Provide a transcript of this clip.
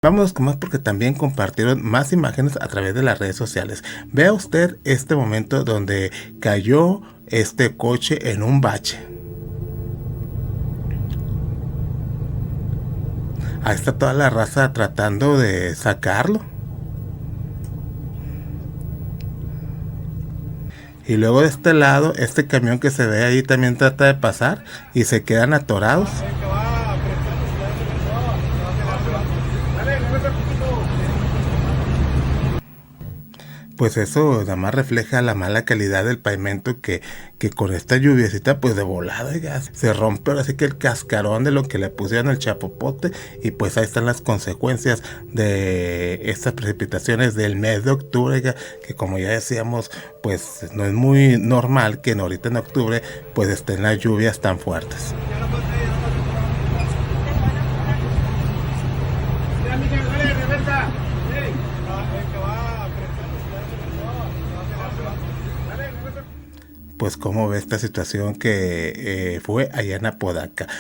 Vámonos con más porque también compartieron más imágenes a través de las redes sociales. Vea usted este momento donde cayó este coche en un bache. Ahí está toda la raza tratando de sacarlo. Y luego de este lado, este camión que se ve ahí también trata de pasar y se quedan atorados. Pues eso nada más refleja la mala calidad del pavimento que con esta lluviecita pues de volada ya se rompe ahora sí que el cascarón de lo que le pusieron el chapopote, y pues ahí están las consecuencias de estas precipitaciones del mes de octubre, ya, que como ya decíamos pues no es muy normal que ahorita en octubre pues estén las lluvias tan fuertes. Pues cómo ve esta situación que fue allá en Apodaca.